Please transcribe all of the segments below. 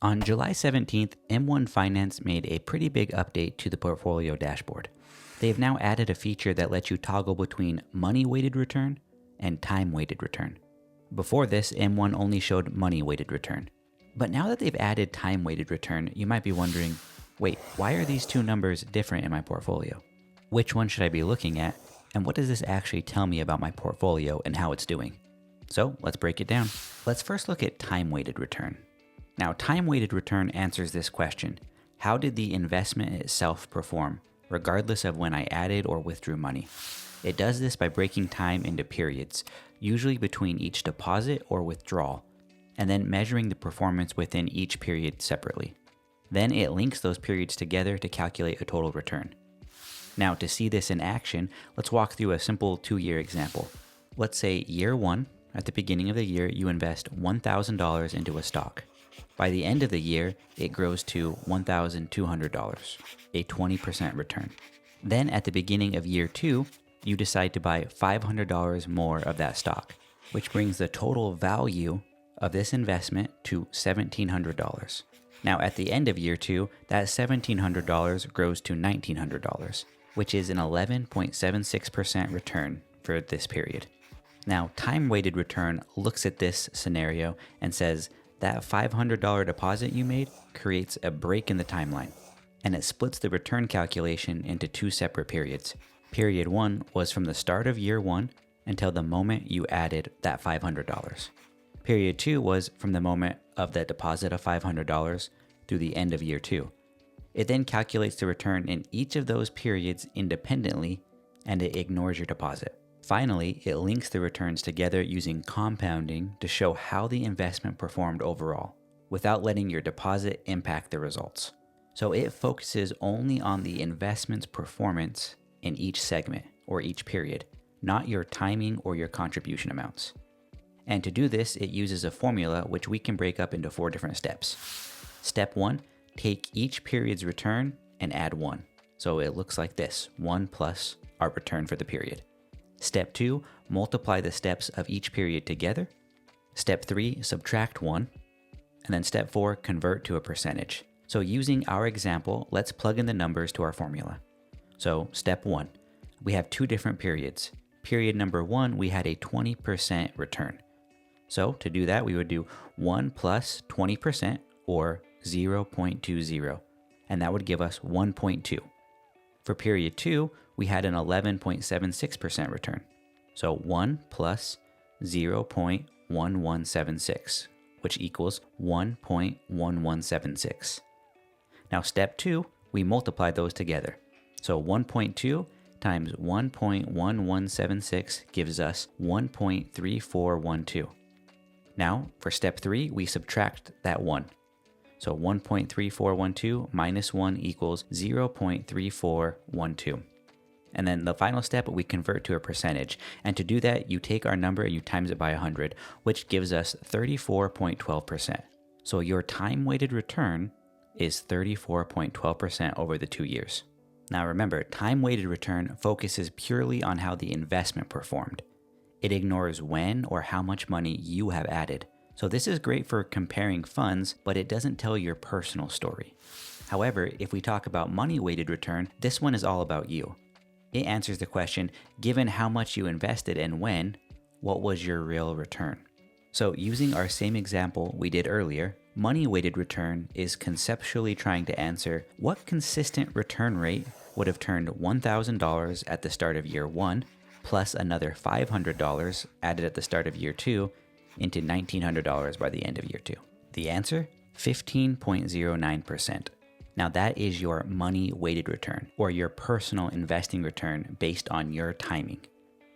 On July 17th, M1 Finance made a pretty big update to the portfolio dashboard. They've now added a feature that lets you toggle between money-weighted return and time-weighted return. Before this, M1 only showed money-weighted return. But now that they've added time-weighted return, you might be wondering, wait, why are these two numbers different in my portfolio? Which one should I be looking at? And what does this actually tell me about my portfolio and how it's doing? So let's break it down. Let's first look at time-weighted return. Now, time-weighted return answers this question: how did the investment itself perform, regardless of when I added or withdrew money? It does this by breaking time into periods, usually between each deposit or withdrawal, and then measuring the performance within each period separately. Then it links those periods together to calculate a total return. Now, to see this in action, let's walk through a simple 2-year example. Let's say year 1, at the beginning of the year, you invest $1,000 into a stock. By the end of the year, it grows to $1,200, a 20% return. Then at the beginning of year 2, you decide to buy $500 more of that stock, which brings the total value of this investment to $1,700. Now at the end of year 2, that $1,700 grows to $1,900, which is an 11.76% return for this period. Now, time-weighted return looks at this scenario and says that $500 deposit you made creates a break in the timeline, and it splits the return calculation into 2 separate periods. Period 1 was from the start of year 1 until the moment you added that $500. Period 2 was from the moment of the deposit of $500 through the end of year 2. It then calculates the return in each of those periods independently, and it ignores your deposit. Finally, it links the returns together using compounding to show how the investment performed overall, without letting your deposit impact the results. So it focuses only on the investment's performance in each segment or each period, not your timing or your contribution amounts. And to do this, it uses a formula which we can break up into 4 different steps. Step 1, take each period's return and add 1. So it looks like this: 1 plus our return for the period. Step 2, multiply the steps of each period together. Step 3, subtract 1. And then step 4, convert to a percentage. So using our example, let's plug in the numbers to our formula. So step 1, we have 2 different periods. Period number 1, we had a 20% return. So to do that, we would do 1 plus 20%, or 0.20, and that would give us 1.2. For period 2, we had an 11.76% return. So 1 plus 0.1176, which equals 1.1176. Now step 2, we multiply those together. So 1.2 times 1.1176 gives us 1.3412. Now for step 3, we subtract that 1. So 1.3412 minus 1 equals 0.3412. And then the final step, we convert to a percentage. And to do that, you take our number and you times it by 100, which gives us 34.12%. So your time-weighted return is 34.12% over the 2 years. Now remember, time-weighted return focuses purely on how the investment performed. It ignores when or how much money you have added. So this is great for comparing funds, but it doesn't tell your personal story. However, if we talk about money-weighted return, this one is all about you. It answers the question, given how much you invested and when, what was your real return? So using our same example we did earlier, money-weighted return is conceptually trying to answer what consistent return rate would have turned $1,000 at the start of year 1, plus another $500 added at the start of year 2, into $1,900 by the end of year 2. The answer? 15.09%. Now that is your money-weighted return, or your personal investing return based on your timing.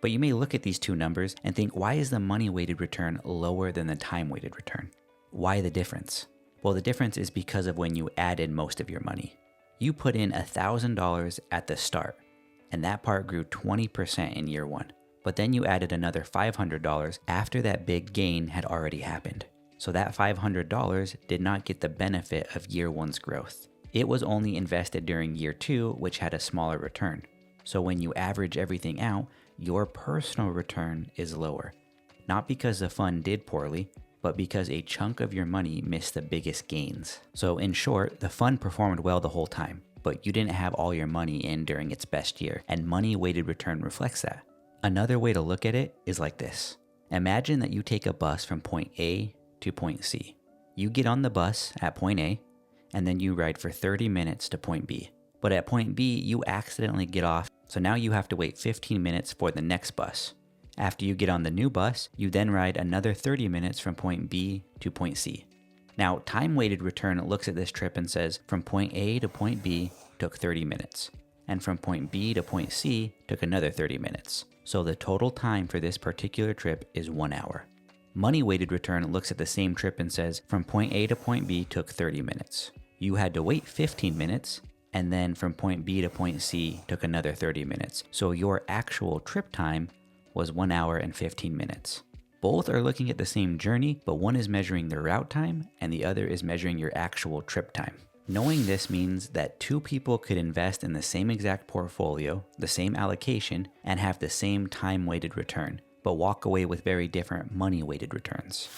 But you may look at these two numbers and think, why is the money-weighted return lower than the time-weighted return? Why the difference? Well, the difference is because of when you added most of your money. You put in $1,000 at the start, and that part grew 20% in year 1. But then you added another $500 after that big gain had already happened. So that $500 did not get the benefit of year 1's growth. It was only invested during year 2, which had a smaller return. So when you average everything out, your personal return is lower. Not because the fund did poorly, but because a chunk of your money missed the biggest gains. So in short, the fund performed well the whole time, but you didn't have all your money in during its best year, and money-weighted return reflects that. Another way to look at it is like this. Imagine that you take a bus from point A to point C. You get on the bus at point A, and then you ride for 30 minutes to point B. But at point B, you accidentally get off, so now you have to wait 15 minutes for the next bus. After you get on the new bus, you then ride another 30 minutes from point B to point C. Now, time-weighted return looks at this trip and says, from point A to point B took 30 minutes, and from point B to point C took another 30 minutes. So the total time for this particular trip is 1 hour. Money-weighted return looks at the same trip and says, from point A to point B took 30 minutes. You had to wait 15 minutes, and then from point B to point C took another 30 minutes. So your actual trip time was 1 hour and 15 minutes. Both are looking at the same journey, but one is measuring the route time and the other is measuring your actual trip time. Knowing this means that two people could invest in the same exact portfolio, the same allocation, and have the same time-weighted return, but walk away with very different money-weighted returns.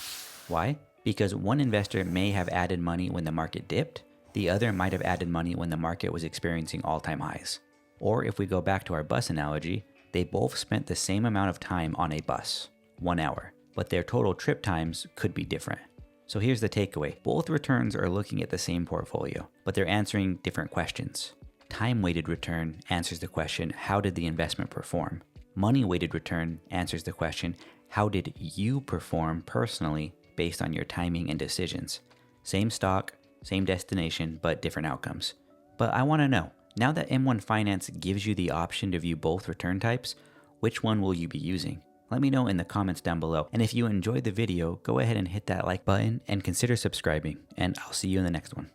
Why? Because one investor may have added money when the market dipped, the other might have added money when the market was experiencing all-time highs. Or if we go back to our bus analogy, they both spent the same amount of time on a bus, 1 hour, but their total trip times could be different. So here's the takeaway. Both returns are looking at the same portfolio, but they're answering different questions. Time-weighted return answers the question, how did the investment perform? Money-weighted return answers the question, how did you perform personally based on your timing and decisions? Same stock, same destination, but different outcomes. But I want to know, now that M1 Finance gives you the option to view both return types, which one will you be using? Let me know in the comments down below. And if you enjoyed the video, go ahead and hit that like button and consider subscribing, and I'll see you in the next one.